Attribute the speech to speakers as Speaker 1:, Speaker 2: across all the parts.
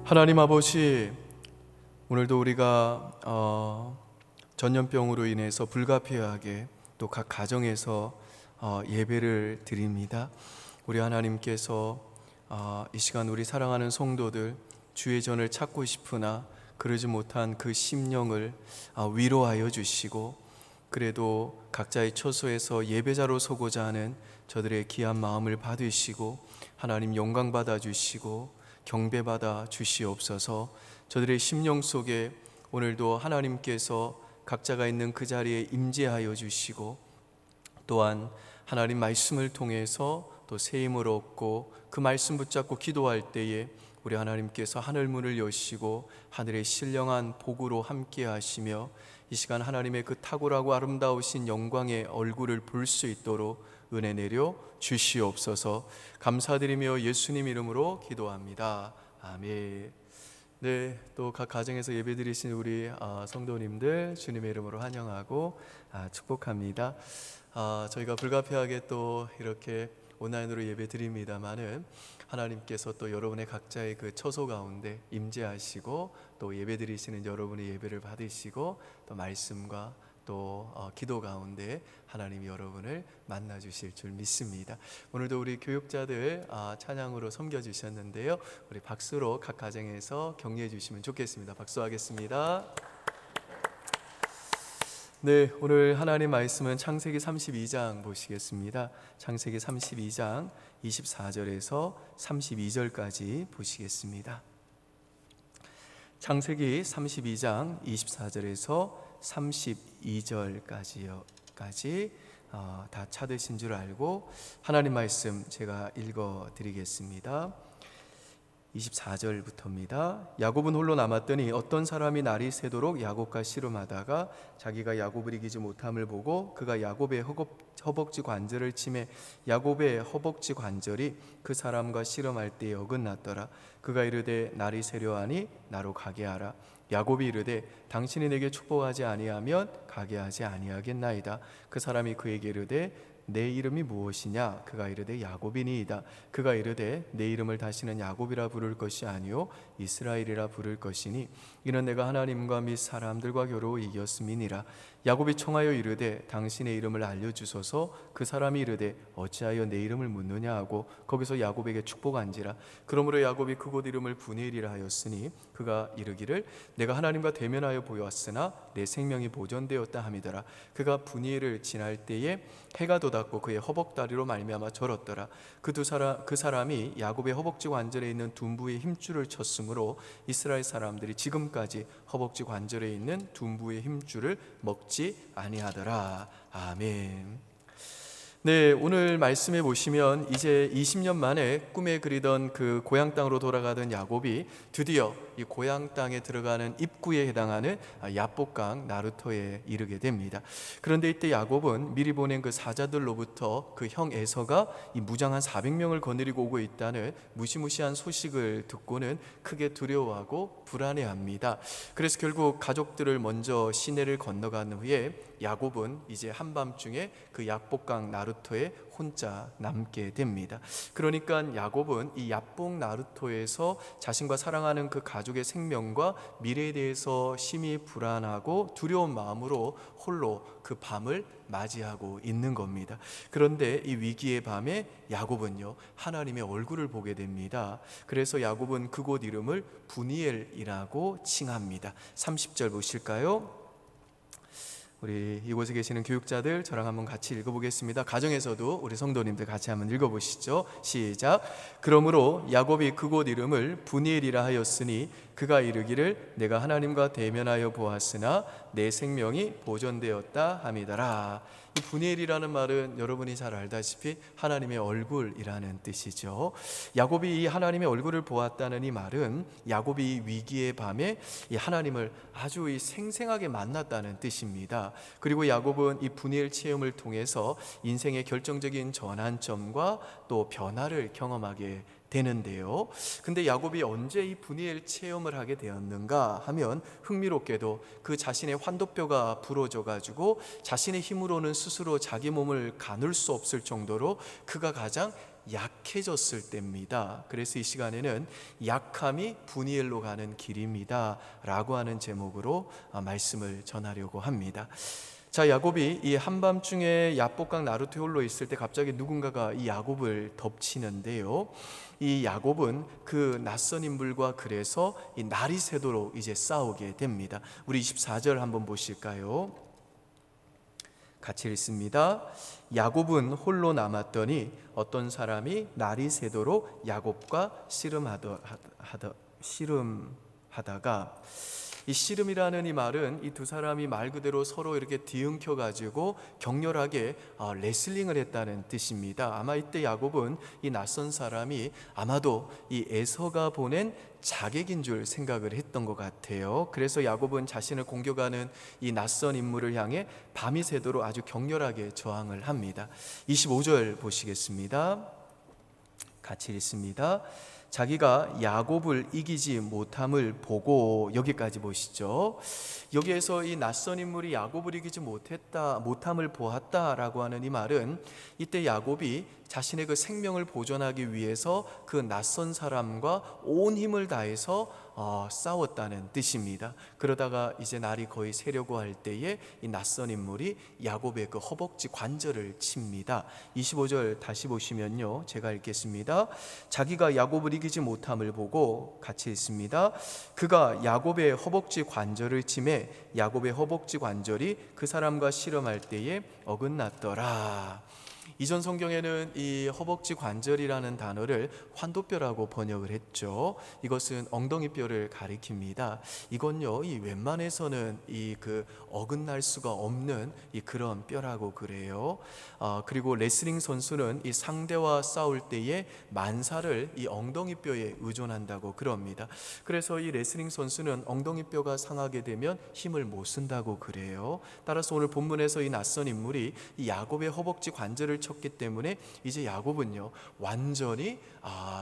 Speaker 1: 하나님 아버지, 오늘도 우리가 전염병으로 인해서 불가피하게 또 각 가정에서 예배를 드립니다. 우리 하나님께서 이 시간 우리 사랑하는 성도들 주의 전을 찾고 싶으나 그러지 못한 그 심령을 위로하여 주시고, 그래도 각자의 처소에서 예배자로 서고자 하는 저들의 귀한 마음을 받으시고 하나님 영광 받아 주시고 경배받아 주시옵소서. 저들의 심령 속에 오늘도 하나님께서 각자가 있는 그 자리에 임재하여 주시고, 또한 하나님 말씀을 통해서 또 새 힘을 얻고 그 말씀 붙잡고 기도할 때에 우리 하나님께서 하늘 문을 여시고 하늘의 신령한 복으로 함께 하시며 이 시간 하나님의 그 탁월하고 아름다우신 영광의 얼굴을 볼 수 있도록 은혜 내려 주시옵소서. 감사드리며 예수님 이름으로 기도합니다. 아멘. 네, 또 각 가정에서 예배드리신 우리 성도님들 주님의 이름으로 환영하고 축복합니다. 저희가 불가피하게 또 이렇게 온라인으로 예배드립니다만은 하나님께서 또 여러분의 각자의 그 처소 가운데 임재하시고 또 예배드리시는 여러분의 예배를 받으시고 또 말씀과 또 기도 가운데 하나님이 여러분을 만나 주실 줄 믿습니다. 오늘도 우리 교육자들 찬양으로 섬겨주셨는데요, 우리 박수로 각 가정에서 격려해 주시면 좋겠습니다. 박수하겠습니다. 네, 오늘 하나님 말씀은 창세기 32장 보시겠습니다. 창세기 32장 24절에서 32절까지 보시겠습니다. 창세기 32장 24절에서 32절까지 다 찾으신 줄 알고 하나님 말씀 제가 읽어 드리겠습니다. 24절부터입니다. 야곱은 홀로 남았더니 어떤 사람이 날이 새도록 야곱과 씨름하다가 자기가 야곱을 이기지 못함을 보고 그가 야곱의 허벅지 관절을 치매 야곱의 허벅지 관절이 그 사람과 씨름할 때에 어긋났더라. 그가 이르되 날이 새려하니 나로 가게 하라. 야곱이 이르되 당신이 내게 축복하지 아니하면 가게 하지 아니하겠나이다. 그 사람이 그에게 이르되 내 이름이 무엇이냐? 그가 이르되 야곱이니이다. 그가 이르되 내 이름을 다시는 야곱이라 부를 것이 아니요 이스라엘이라 부를 것이니 이는 내가 하나님과 및 사람들과 겨루 이겼음이니라. 야곱이 청하여 이르되 당신의 이름을 알려주소서. 그 사람이 이르되 어찌하여 내 이름을 묻느냐 하고 거기서 야곱에게 축복한지라. 그러므로 야곱이 그곳 이름을 브니엘이라 하였으니 그가 이르기를 내가 하나님과 대면하여 보았으나 내 생명이 보존되었다 함이더라. 그가 브니엘을 지날 때에 해가 돋았고 그의 허벅다리로 말미암아 절었더라. 그 사람이 야곱의 허벅지 관절에 있는 둔부의 힘줄을 쳤으므로 이스라엘 사람들이 지금까지 허벅지 관절에 있는 둔부의 힘줄을 먹지 아니하더라. 아멘. 네, 오늘 말씀에 보시면 이제 20년 만에 꿈에 그리던 그 고향 땅으로 돌아가던 야곱이 드디어 이 고향 땅에 들어가는 입구에 해당하는 야복강 나루터에 이르게 됩니다. 그런데 이때 야곱은 미리 보낸 그 사자들로부터 그 형 에서가 이 무장한 400명을 거느리고 오고 있다는 무시무시한 소식을 듣고는 크게 두려워하고 불안해합니다. 그래서 결국 가족들을 먼저 시내를 건너간 후에 야곱은 이제 한밤중에 그 야복강 나루터에 혼자 남게 됩니다. 그러니까 야곱은 이 야복 나루터에서 자신과 사랑하는 그 가족의 생명과 미래에 대해서 심히 불안하고 두려운 마음으로 홀로 그 밤을 맞이하고 있는 겁니다. 그런데 이 위기의 밤에 야곱은요 하나님의 얼굴을 보게 됩니다. 그래서 야곱은 그곳 이름을 브니엘이라고 칭합니다. 30절 보실까요? 우리 이곳에 계시는 교육자들 저랑 한번 같이 읽어보겠습니다. 가정에서도 우리 성도님들 같이 한번 읽어보시죠. 시작. 그러므로 야곱이 그곳 이름을 브니엘이라 하였으니 그가 이르기를 내가 하나님과 대면하여 보았으나 내 생명이 보존되었다 함이더라. 이 브니엘이라는 말은 여러분이 잘 알다시피 하나님의 얼굴이라는 뜻이죠. 야곱이 이 하나님의 얼굴을 보았다는 이 말은 야곱이 위기의 밤에 이 하나님을 아주 생생하게 만났다는 뜻입니다. 그리고 야곱은 이 브니엘 체험을 통해서 인생의 결정적인 전환점과 또 변화를 경험하게 되는데요. 근데 야곱이 언제 이 브니엘 체험을 하게 되었는가 하면 흥미롭게도 그 자신의 환도뼈가 부러져 가지고 자신의 힘으로는 스스로 자기 몸을 가눌 수 없을 정도로 그가 가장 약해졌을 때입니다. 그래서 이 시간에는 약함이 분이엘로 가는 길입니다 라고 하는 제목으로 말씀을 전하려고 합니다. 자, 야곱이 이 한밤중에 야복강 나루토에 홀로 있을 때 갑자기 누군가가 이 야곱을 덮치는데요, 이 야곱은 그 낯선 인물과 그래서 이 날이 새도록 이제 싸우게 됩니다. 우리 24절 한번 보실까요? 같이 읽습니다. 야곱은 홀로 남았더니 어떤 사람이 날이 새도록 야곱과 씨름하다가, 이 씨름이라는 이 말은 이 두 사람이 말 그대로 서로 이렇게 뒤엉켜 가지고 격렬하게 레슬링을 했다는 뜻입니다. 아마 이때 야곱은 이 낯선 사람이 아마도 이 에서가 보낸 자객인 줄 생각을 했던 것 같아요. 그래서 야곱은 자신을 공격하는 이 낯선 인물을 향해 밤이 새도록 아주 격렬하게 저항을 합니다. 25절 보시겠습니다. 같이 읽습니다. 자기가 야곱을 이기지 못함을 보고, 여기까지 보시죠. 여기에서 이 낯선 인물이 야곱을 이기지 못함을 보았다라고 하는 이 말은 이때 야곱이 자신의 그 생명을 보존하기 위해서 그 낯선 사람과 온 힘을 다해서 싸웠다는 뜻입니다. 그러다가 이제 날이 거의 새려고 할 때에 이 낯선 인물이 야곱의 그 허벅지 관절을 칩니다. 25절 다시 보시면요, 제가 읽겠습니다. 자기가 야곱을 이기지 못함을 보고, 같이 읽습니다. 그가 야곱의 허벅지 관절을 치매 야곱의 허벅지 관절이 그 사람과 씨름할 때에 어긋났더라. 이전 성경에는 이 허벅지 관절이라는 단어를 환도뼈라고 번역을 했죠. 이것은 엉덩이뼈를 가리킵니다. 이건요, 이 웬만해서는 이 그 어긋날 수가 없는 이 그런 뼈라고 그래요. 그리고 레슬링 선수는 이 상대와 싸울 때에 만사를 이 엉덩이뼈에 의존한다고 그럽니다. 그래서 이 레슬링 선수는 엉덩이뼈가 상하게 되면 힘을 못 쓴다고 그래요. 따라서 오늘 본문에서 이 낯선 인물이 이 야곱의 허벅지 관절을 쳤기 때문에 이제 야곱은요, 완전히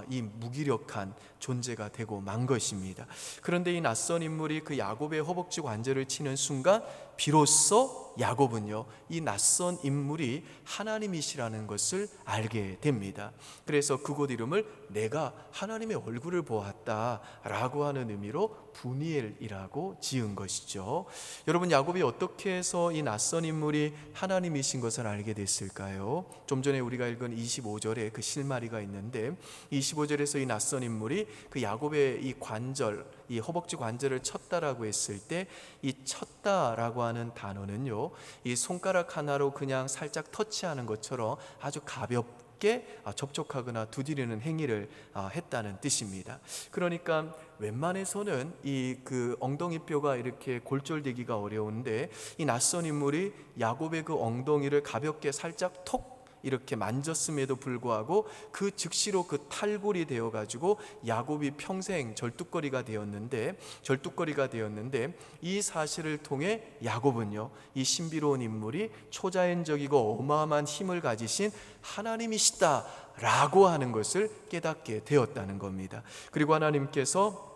Speaker 1: 이 무기력한 존재가 되고 만 것입니다. 그런데 이 낯선 인물이 그 야곱의 허벅지 관절을 치는 순간 비로소 야곱은요, 이 낯선 인물이 하나님이시라는 것을 알게 됩니다. 그래서 그곳 이름을 내가 하나님의 얼굴을 보았다라고 하는 의미로 분이엘이라고 지은 것이죠. 여러분, 야곱이 어떻게 해서 이 낯선 인물이 하나님이신 것을 알게 됐을까요? 좀 전에 우리가 읽은 25절에 그 실마리가 있는데, 25절에서 이 낯선 인물이 그 야곱의 이 관절, 이 허벅지 관절을 쳤다라고 했을 때, 이 쳤다라고 하는 단어는요, 이 손가락 하나로 그냥 살짝 터치하는 것처럼 아주 가볍게 접촉하거나 두드리는 행위를 했다는 뜻입니다. 그러니까 웬만해서는 이 그 엉덩이뼈가 이렇게 골절되기가 어려운데, 이 낯선 인물이 야곱의 그 엉덩이를 가볍게 살짝 톡 이렇게 만졌음에도 불구하고 그 즉시로 그 탈골이 되어 가지고 야곱이 평생 절뚝거리가 되었는데 이 사실을 통해 야곱은요, 이 신비로운 인물이 초자연적이고 어마어마한 힘을 가지신 하나님이시다라고 하는 것을 깨닫게 되었다는 겁니다. 그리고 하나님께서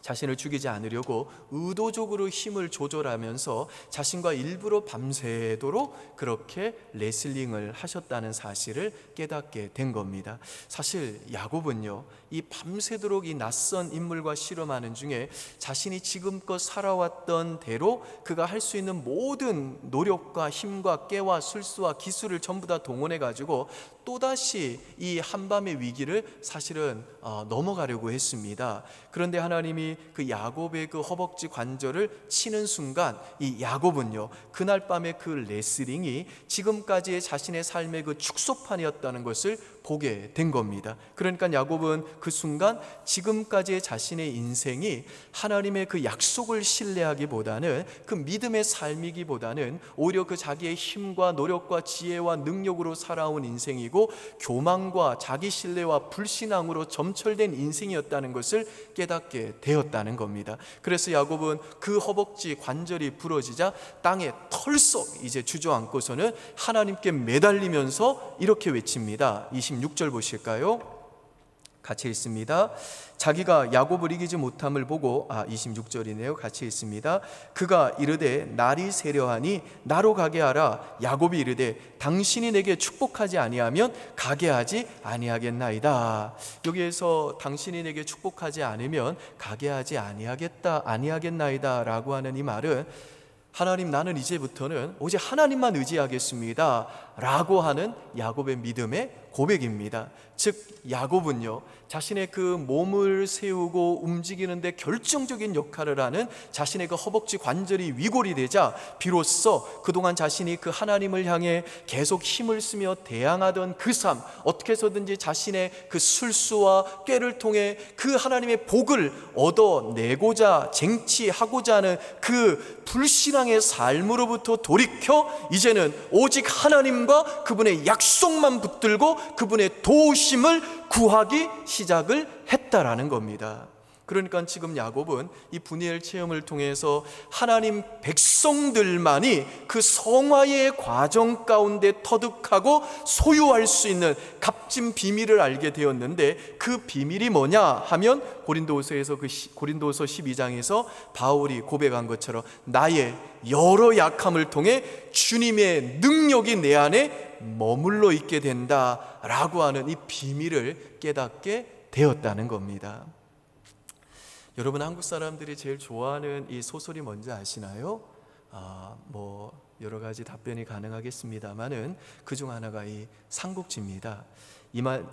Speaker 1: 자신을 죽이지 않으려고 의도적으로 힘을 조절하면서 자신과 일부러 밤새도록 그렇게 레슬링을 하셨다는 사실을 깨닫게 된 겁니다. 사실 야곱은요, 이 밤새도록 이 낯선 인물과 씨름하는 중에 자신이 지금껏 살아왔던 대로 그가 할 수 있는 모든 노력과 힘과 깨와 술수와 기술을 전부 다 동원해 가지고 또다시 이 한밤의 위기를 사실은 넘어가려고 했습니다. 그런데 하나님이 그 야곱의 그 허벅지 관절을 치는 순간 이 야곱은요, 그날 밤의 그 레슬링이 지금까지의 자신의 삶의 그 축소판이었다는 것을 보게 된 겁니다. 그러니까 야곱은 그 순간 지금까지의 자신의 인생이 하나님의 그 약속을 신뢰하기보다는, 그 믿음의 삶이기보다는 오히려 그 자기의 힘과 노력과 지혜와 능력으로 살아온 인생이고 교만과 자기 신뢰와 불신앙으로 점철된 인생이었다는 것을 깨닫게 되었다는 겁니다. 그래서 야곱은 그 허벅지 관절이 부러지자 땅에 털썩 이제 주저앉고서는 하나님께 매달리면서 이렇게 외칩니다. 26절 보실까요? 같이 읽습니다. 자기가 야곱을 이기지 못함을 보고 26절이네요. 같이 읽습니다. 그가 이르되 날이 세려하니 나로 가게 하라. 야곱이 이르되 당신이 내게 축복하지 아니하면 가게 하지 아니하겠나이다. 여기에서 당신이 내게 축복하지 않으면 가게 하지 아니하겠나이다 라고 하는 이 말은, 하나님, 나는 이제부터는 오직 하나님만 의지하겠습니다 라고 하는 야곱의 믿음의 고백입니다. 즉 야곱은요, 자신의 그 몸을 세우고 움직이는데 결정적인 역할을 하는 자신의 그 허벅지 관절이 위골이 되자 비로소 그동안 자신이 그 하나님을 향해 계속 힘을 쓰며 대항하던 그 삶, 어떻게 해서든지 자신의 그 술수와 꾀를 통해 그 하나님의 복을 얻어내고자 쟁취하고자 하는 그 불신앙의 삶으로부터 돌이켜 이제는 오직 하나님과 그분의 약속만 붙들고 그분의 도우심을 구하기 시작을 했다라는 겁니다. 그러니까 지금 야곱은 이 분이엘 체험을 통해서 하나님 백성들만이 그 성화의 과정 가운데 터득하고 소유할 수 있는 값진 비밀을 알게 되었는데, 그 비밀이 뭐냐 하면 고린도서 12장에서 바울이 고백한 것처럼 나의 여러 약함을 통해 주님의 능력이 내 안에 머물러 있게 된다라고 하는 이 비밀을 깨닫게 되었다는 겁니다. 여러분, 한국 사람들이 제일 좋아하는 이 소설이 뭔지 아시나요? 여러 가지 답변이 가능하겠습니다만은 그중 하나가 이 삼국지입니다.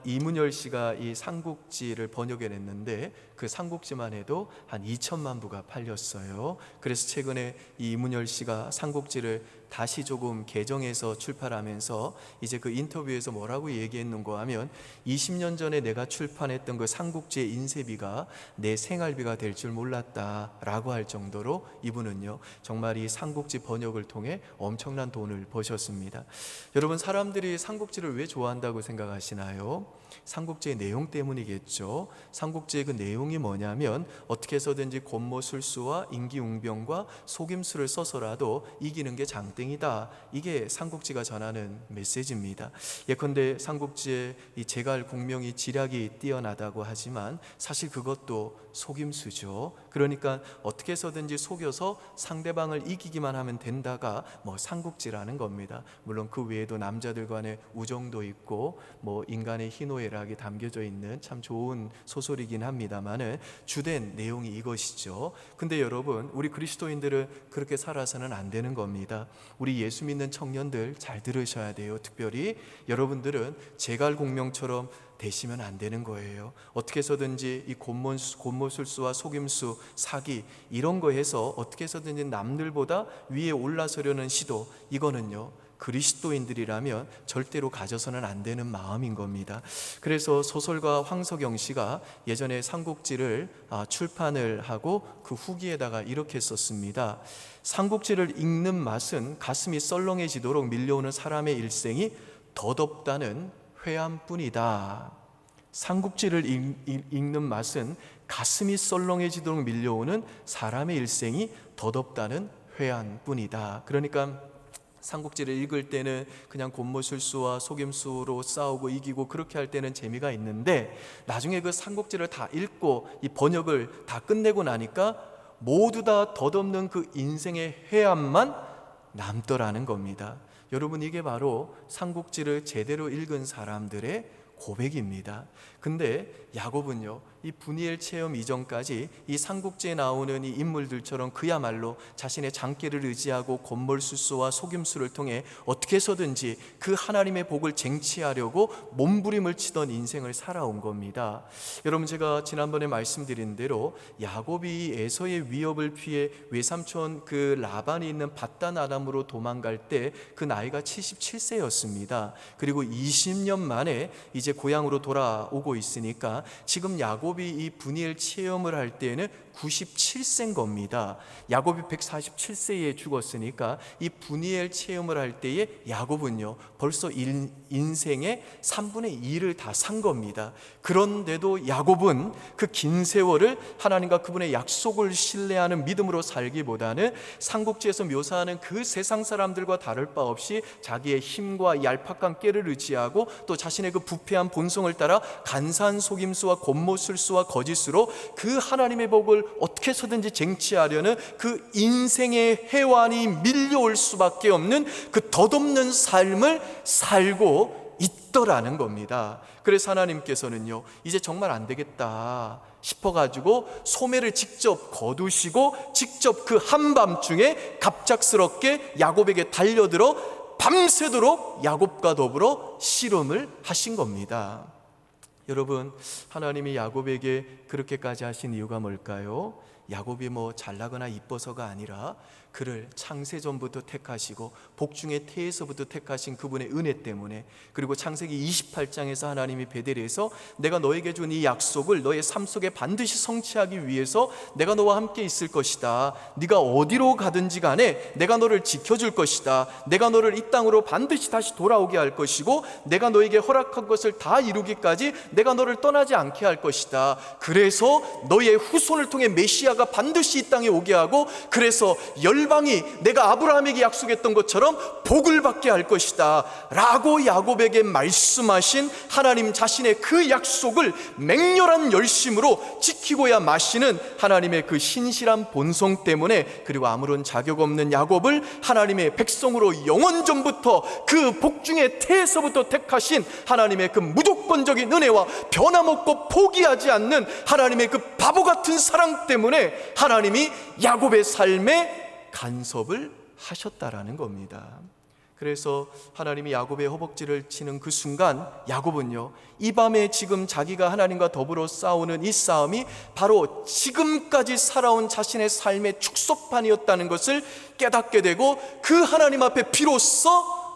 Speaker 1: 이문열 씨가 이 삼국지를 번역해냈는데 그 삼국지만 해도 한 2천만 부가 팔렸어요. 그래서 최근에 이 이문열 씨가 삼국지를 다시 조금 개정해서 출판하면서 이제 그 인터뷰에서 뭐라고 얘기했는가 하면 20년 전에 내가 출판했던 그 삼국지의 인쇄비가 내 생활비가 될 줄 몰랐다라고 할 정도로 이분은요 정말 이 삼국지 번역을 통해 엄청난 돈을 버셨습니다. 여러분, 사람들이 삼국지를 왜 좋아한다고 생각하시나요? 삼국지의 내용 때문이겠죠. 삼국지의 그 내용이 뭐냐면 어떻게 해서든지 권모술수와 인기웅병과 속임수를 써서라도 이기는 게 장땡이다. 이게 삼국지가 전하는 메시지입니다. 예컨대 삼국지의 이 제갈 공명이 지략이 뛰어나다고 하지만 사실 그것도 속임수죠. 그러니까 어떻게 해서든지 속여서 상대방을 이기기만 하면 된다가 삼국지라는 겁니다. 물론 그 외에도 남자들 간의 우정도 있고 인간의 희노애락이 담겨져 있는 참 좋은 소설이긴 합니다만은 주된 내용이 이것이죠. 근데 여러분, 우리 그리스도인들은 그렇게 살아서는 안 되는 겁니다. 우리 예수 믿는 청년들 잘 들으셔야 돼요. 특별히 여러분들은 제갈공명처럼 되시면 안 되는 거예요. 어떻게 해서든지 이 권모술수와 속임수, 사기 이런 거 해서 어떻게 해서든지 남들보다 위에 올라서려는 시도, 이거는요 그리스도인들이라면 절대로 가져서는 안 되는 마음인 겁니다. 그래서 소설가 황석영 씨가 예전에 삼국지를 출판을 하고 그 후기에다가 이렇게 썼습니다. 삼국지를 읽는 맛은 가슴이 썰렁해지도록 밀려오는 사람의 일생이 덧없다는 회한뿐이다. 삼국지를 읽는 맛은 가슴이 썰렁해지도록 밀려오는 사람의 일생이 덧없다는 회한뿐이다. 그러니까 삼국지를 읽을 때는 그냥 권모술수와 속임수로 싸우고 이기고 그렇게 할 때는 재미가 있는데 나중에 그 삼국지를 다 읽고 이 번역을 다 끝내고 나니까 모두 다 덧없는 그 인생의 회한만 남더라는 겁니다. 여러분, 이게 바로 삼국지를 제대로 읽은 사람들의 고백입니다. 근데 야곱은요 이 분이엘 체험 이전까지 이 삼국지에 나오는 이 인물들처럼 그야말로 자신의 장기를 의지하고 권모술수와 속임수를 통해 어떻게 해서든지 그 하나님의 복을 쟁취하려고 몸부림을 치던 인생을 살아온 겁니다. 여러분, 제가 지난번에 말씀드린 대로 야곱이 에서의 위협을 피해 외삼촌 그 라반이 있는 밧단 아람으로 도망갈 때 그 나이가 77세였습니다. 그리고 20년 만에 이제 고향으로 돌아오고 있으니까 지금 야곱이 이 분이엘 체험을 할 때에는 97세인 겁니다. 야곱이 147세에 죽었으니까 이 분이엘 체험을 할 때에 야곱은요 벌써 인생의 3분의 2를 다 산 겁니다. 그런데도 야곱은 그 긴 세월을 하나님과 그분의 약속을 신뢰하는 믿음으로 살기보다는 삼국지에서 묘사하는 그 세상 사람들과 다를 바 없이 자기의 힘과 얄팍한 꾀를 의지하고 또 자신의 그 부패한 대한 본성을 따라 간사한 속임수와 곤모술수와 거짓으로 그 하나님의 복을 어떻게 해서든지 쟁취하려는 그 인생의 해환이 밀려올 수밖에 없는 그 덧없는 삶을 살고 있더라는 겁니다. 그래서 하나님께서는요, 이제 정말 안 되겠다 싶어가지고 소매를 직접 거두시고 직접 그 한밤중에 갑작스럽게 야곱에게 달려들어 밤새도록 야곱과 더불어 씨름을 하신 겁니다. 여러분, 하나님이 야곱에게 그렇게까지 하신 이유가 뭘까요? 야곱이 뭐 잘나거나 이뻐서가 아니라 그를 창세전부터 택하시고 복중의 태에서부터 택하신 그분의 은혜 때문에, 그리고 창세기 28장에서 하나님이 베델에서 내가 너에게 준 이 약속을 너의 삶 속에 반드시 성취하기 위해서 내가 너와 함께 있을 것이다, 네가 어디로 가든지 간에 내가 너를 지켜줄 것이다, 내가 너를 이 땅으로 반드시 다시 돌아오게 할 것이고 내가 너에게 허락한 것을 다 이루기까지 내가 너를 떠나지 않게 할 것이다, 그래서 너의 후손을 통해 메시아가 반드시 이 땅에 오게 하고 그래서 열방이 내가 아브라함에게 약속했던 것처럼 복을 받게 할 것이다 라고 야곱에게 말씀하신 하나님 자신의 그 약속을 맹렬한 열심으로 지키고야 마시는 하나님의 그 신실한 본성 때문에, 그리고 아무런 자격 없는 야곱을 하나님의 백성으로 영원전부터 그 복중의 태에서부터 택하신 하나님의 그 무조건적인 은혜와 변함없고 포기하지 않는 하나님의 그 바보 같은 사랑 때문에 하나님이 야곱의 삶에 간섭을 하셨다라는 겁니다. 그래서 하나님이 야곱의 허벅지를 치는 그 순간 야곱은요, 이 밤에 지금 자기가 하나님과 더불어 싸우는 이 싸움이 바로 지금까지 살아온 자신의 삶의 축소판이었다는 것을 깨닫게 되고 그 하나님 앞에 비로소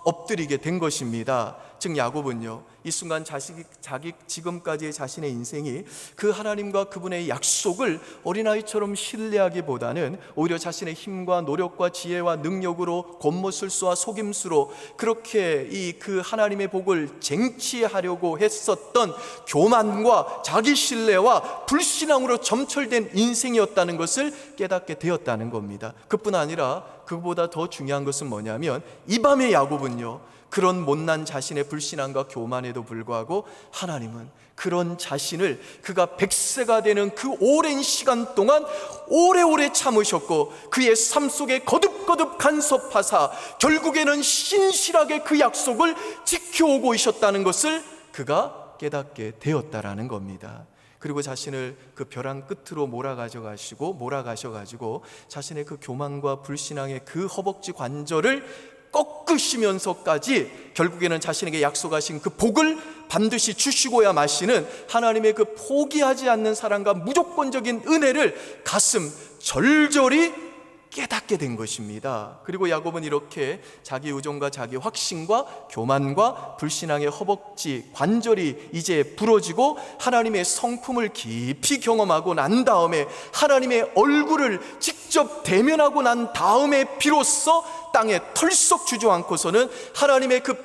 Speaker 1: 엎드리게 된 것입니다. 즉 야곱은요, 이 순간 자기 지금까지의 자신의 인생이 그 하나님과 그분의 약속을 어린아이처럼 신뢰하기보다는 오히려 자신의 힘과 노력과 지혜와 능력으로 곤모술수와 속임수로 그렇게 이 그 하나님의 복을 쟁취하려고 했었던 교만과 자기 신뢰와 불신앙으로 점철된 인생이었다는 것을 깨닫게 되었다는 겁니다. 그뿐 아니라 그보다 더 중요한 것은 뭐냐면 이 밤의 야곱은요, 그런 못난 자신의 불신앙과 교만에도 불구하고 하나님은 그런 자신을 그가 100세가 되는 그 오랜 시간 동안 오래오래 참으셨고 그의 삶 속에 거듭거듭 간섭하사 결국에는 신실하게 그 약속을 지켜오고 있었다는 것을 그가 깨닫게 되었다라는 겁니다. 그리고 자신을 그 벼랑 끝으로 몰아가셔가지고 자신의 그 교만과 불신앙의 그 허벅지 관절을 꺾으시면서까지 결국에는 자신에게 약속하신 그 복을 반드시 주시고야 마시는 하나님의 그 포기하지 않는 사랑과 무조건적인 은혜를 가슴 절절히 깨닫게 된 것입니다. 그리고 야곱은 이렇게 자기 의존과 자기 확신과 교만과 불신앙의 허벅지 관절이 이제 부러지고 하나님의 성품을 깊이 경험하고 난 다음에 하나님의 얼굴을 직접 대면하고 난 다음에 비로소 땅에 털썩 주저앉고서는 하나님의 그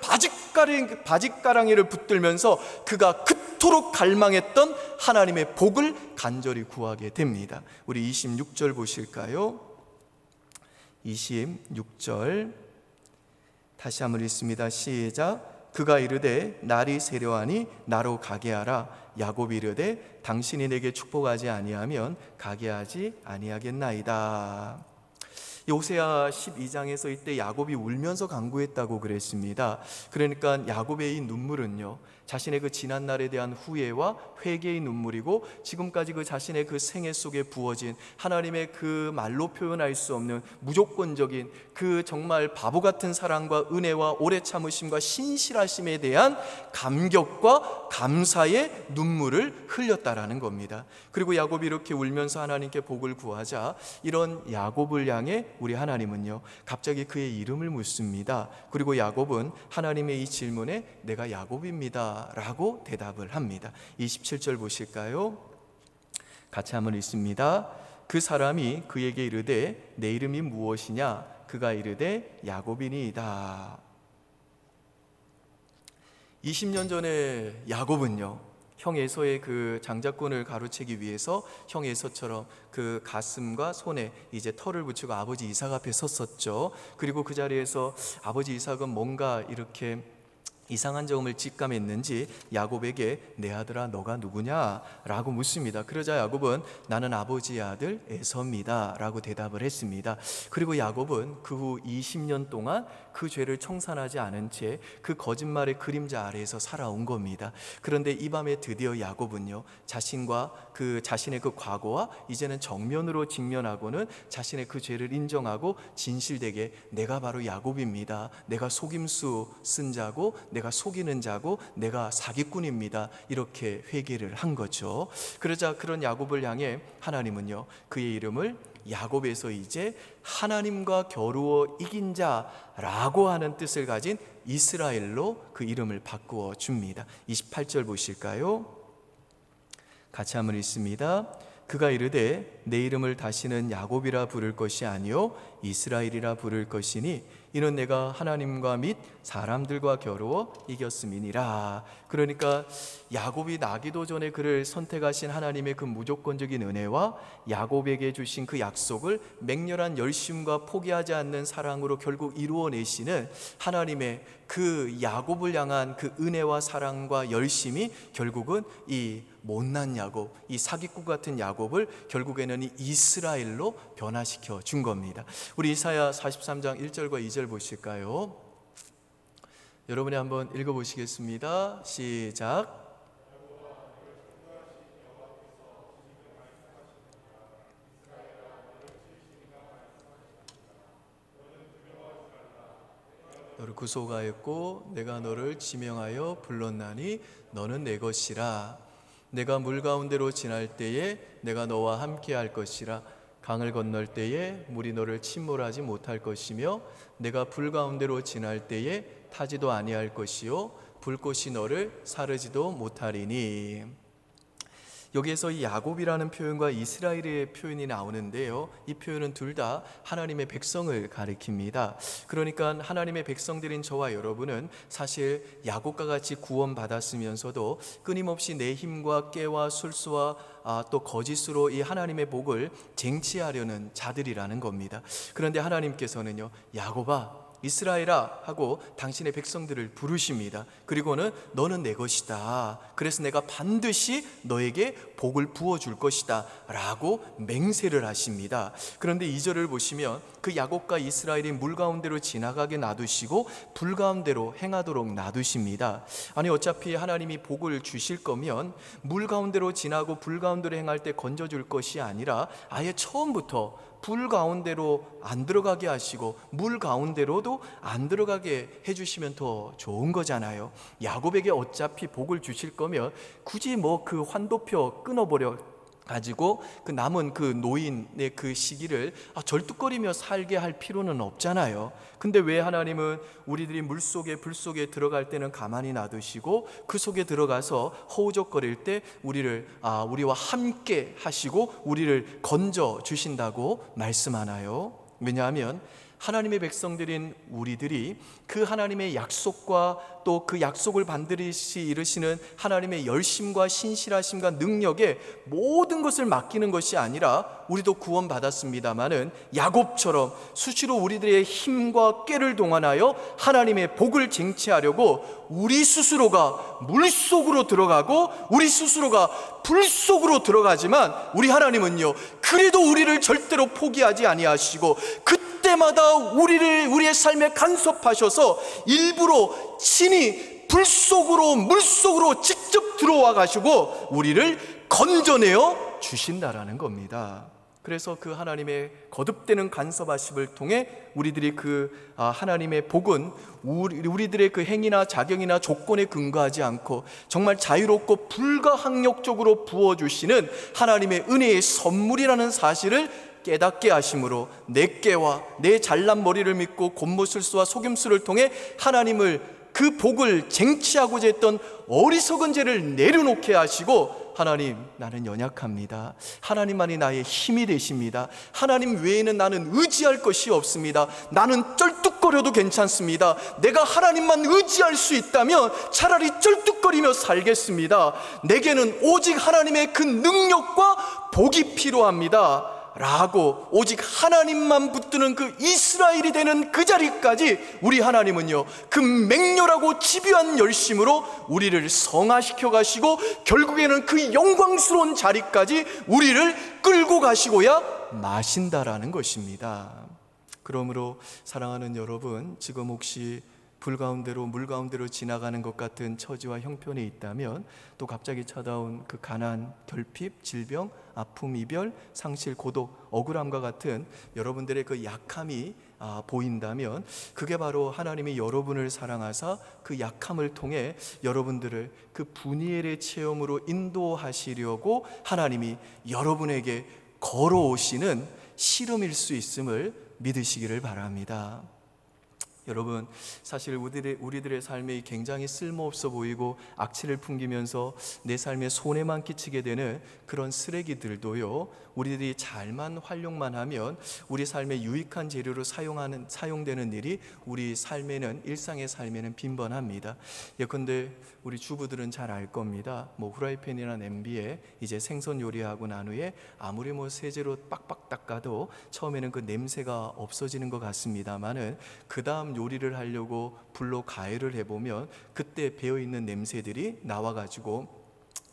Speaker 1: 바짓가랑이를 붙들면서 그가 그토록 갈망했던 하나님의 복을 간절히 구하게 됩니다. 우리 26절 보실까요? 26절 다시 한번 읽습니다. 시작. 그가 이르되 날이 세려하니 나로 가게 하라. 야곱이 이르되 당신이 내게 축복하지 아니하면 가게 하지 아니하겠나이다. 호세아 12장에서 이때 야곱이 울면서 간구했다고 그랬습니다. 그러니까 야곱의 이 눈물은요, 자신의 그 지난 날에 대한 후회와 회개의 눈물이고 지금까지 그 자신의 그 생애 속에 부어진 하나님의 그 말로 표현할 수 없는 무조건적인 그 정말 바보 같은 사랑과 은혜와 오래 참으심과 신실하심에 대한 감격과 감사의 눈물을 흘렸다라는 겁니다. 그리고 야곱이 이렇게 울면서 하나님께 복을 구하자 이런 야곱을 향해 우리 하나님은요, 갑자기 그의 이름을 묻습니다. 그리고 야곱은 하나님의 이 질문에 내가 야곱입니다 라고 대답을 합니다. 27절 보실까요? 같이 한번 읽습니다. 그 사람이 그에게 이르되 내 이름이 무엇이냐? 그가 이르되 야곱이니이다. 20년 전에 야곱은요, 형 에서의 그 장자권을 가로채기 위해서 형 에서처럼 그 가슴과 손에 이제 털을 붙이고 아버지 이삭 앞에 섰었죠. 그리고 그 자리에서 아버지 이삭은 뭔가 이렇게 이상한 점을 직감했는지 야곱에게 내 아들아 너가 누구냐? 라고 묻습니다. 그러자 야곱은 나는 아버지의 아들 에서입니다 라고 대답을 했습니다. 그리고 야곱은 그 후 20년 동안 그 죄를 청산하지 않은 채 그 거짓말의 그림자 아래에서 살아온 겁니다. 그런데 이 밤에 드디어 야곱은요, 자신의 그 과거와 이제는 정면으로 직면하고는 자신의 그 죄를 인정하고 진실되게 내가 바로 야곱입니다, 내가 속임수 쓴 자고 내가 속이는 자고 내가 사기꾼입니다, 이렇게 회개를 한 거죠. 그러자 그런 야곱을 향해 하나님은요, 그의 이름을 야곱에서 이제 하나님과 겨루어 이긴 자라고 하는 뜻을 가진 이스라엘로 그 이름을 바꾸어 줍니다. 28절 보실까요? 같이 한번 읽습니다. 그가 이르되 내 이름을 다시는 야곱이라 부를 것이 아니요 이스라엘이라 부를 것이니 이는 내가 하나님과 및 사람들과 겨루어 이겼음이니라. 그러니까 야곱이 나기도 전에 그를 선택하신 하나님의 그 무조건적인 은혜와 야곱에게 주신 그 약속을 맹렬한 열심과 포기하지 않는 사랑으로 결국 이루어내시는 하나님의 그 야곱을 향한 그 은혜와 사랑과 열심이 결국은 이 못난 야곱, 이 사기꾼 같은 야곱을 결국에는 이 이스라엘로 변화시켜 준 겁니다. 우리 이사야 43장 1절과 2절 보실까요? 여러분이 한번 읽어보시겠습니다. 시작. 너를 구속하였고 내가 너를 지명하여 불렀나니 너는 내 것이라. 내가 물 가운데로 지날 때에 내가 너와 함께 할 것이라. 강을 건널 때에 물이 너를 침몰하지 못할 것이며 내가 불 가운데로 지날 때에 타지도 아니할 것이요 불꽃이 너를 사르지도 못하리니. 여기에서 이 야곱이라는 표현과 이스라엘의 표현이 나오는데요, 이 표현은 둘 다 하나님의 백성을 가리킵니다. 그러니까 하나님의 백성들인 저와 여러분은 사실 야곱과 같이 구원받았으면서도 끊임없이 내 힘과 깨와 술수와 또 거짓으로 이 하나님의 복을 쟁취하려는 자들이라는 겁니다. 그런데 하나님께서는요, 야곱아, 이스라엘아 하고 당신의 백성들을 부르십니다. 그리고는 너는 내 것이다, 그래서 내가 반드시 너에게 복을 부어줄 것이다 라고 맹세를 하십니다. 그런데 2절을 보시면 그 야곱과 이스라엘이 물 가운데로 지나가게 놔두시고 불 가운데로 행하도록 놔두십니다. 아니 어차피 하나님이 복을 주실 거면 물 가운데로 지나고 불 가운데로 행할 때 건져줄 것이 아니라 아예 처음부터 불 가운데로 안 들어가게 하시고 물 가운데로도 안 들어가게 해주시면 더 좋은 거잖아요. 야곱에게 어차피 복을 주실 거면 굳이 뭐 그 환도표 끊어버려 가지고 그 남은 그 노인의 그 시기를 절뚝거리며 살게 할 필요는 없잖아요. 근데 왜 하나님은 우리들이 물속에 불속에 들어갈 때는 가만히 놔두시고 그 속에 들어가서 허우적거릴 때 우리와 함께 하시고 우리를 건져 주신다고 말씀하나요? 왜냐하면 하나님의 백성들인 우리들이 그 하나님의 약속과 또 그 약속을 반드시 이루시는 하나님의 열심과 신실하심과 능력에 모든 것을 맡기는 것이 아니라 우리도 구원받았습니다마는 야곱처럼 수시로 우리들의 힘과 꾀를 동원하여 하나님의 복을 쟁취하려고 우리 스스로가 물속으로 들어가고 우리 스스로가 불속으로 들어가지만 우리 하나님은요, 그래도 우리를 절대로 포기하지 아니하시고 그때마다 우리의 삶에 간섭하셔서 일부러 친히 불속으로 물속으로 직접 들어와 가시고 우리를 건져내어 주신다라는 겁니다. 그래서 그 하나님의 거듭되는 간섭하심을 통해 우리들이 그 하나님의 복은 우리들의 그 행위나 자경이나 조건에 근거하지 않고 정말 자유롭고 불가항력적으로 부어주시는 하나님의 은혜의 선물이라는 사실을 깨닫게 하심으로 내 깨와 내 잘난 머리를 믿고 곤모술수와 속임수를 통해 하나님을 그 복을 쟁취하고자 했던 어리석은 죄를 내려놓게 하시고 하나님, 나는 연약합니다. 하나님만이 나의 힘이 되십니다. 하나님 외에는 나는 의지할 것이 없습니다. 나는 쩔뚝거려도 괜찮습니다. 내가 하나님만 의지할 수 있다면 차라리 쩔뚝거리며 살겠습니다. 내게는 오직 하나님의 그 능력과 복이 필요합니다 라고 오직 하나님만 붙드는 그 이스라엘이 되는 그 자리까지 우리 하나님은요, 그 맹렬하고 집요한 열심으로 우리를 성화시켜 가시고 결국에는 그 영광스러운 자리까지 우리를 끌고 가시고야 마신다라는 것입니다. 그러므로 사랑하는 여러분, 지금 혹시 불 가운데로 물 가운데로 지나가는 것 같은 처지와 형편이 있다면, 또 갑자기 찾아온 그 가난, 결핍, 질병, 아픔, 이별, 상실, 고독, 억울함과 같은 여러분들의 그 약함이 보인다면, 그게 바로 하나님이 여러분을 사랑하사 그 약함을 통해 여러분들을 그 분이엘의 체험으로 인도하시려고 하나님이 여러분에게 걸어오시는 시름일 수 있음을 믿으시기를 바랍니다. 여러분, 사실 우리들의 삶이 굉장히 쓸모없어 보이고 악취를 풍기면서 내 삶에 손해만 끼치게 되는 그런 쓰레기들도요, 우리들이 잘만 활용만 하면 우리 삶의 유익한 재료로 사용되는 일이 우리 삶에는, 일상의 삶에는 빈번합니다. 예컨대 우리 주부들은 잘 알 겁니다. 후라이팬이나 냄비에 이제 생선 요리하고 난 후에 아무리 세제로 빡빡 닦아도 처음에는 그 냄새가 없어지는 것 같습니다만은, 그 다음 요리를 하려고 불로 가열을 해보면 그때 배어있는 냄새들이 나와가지고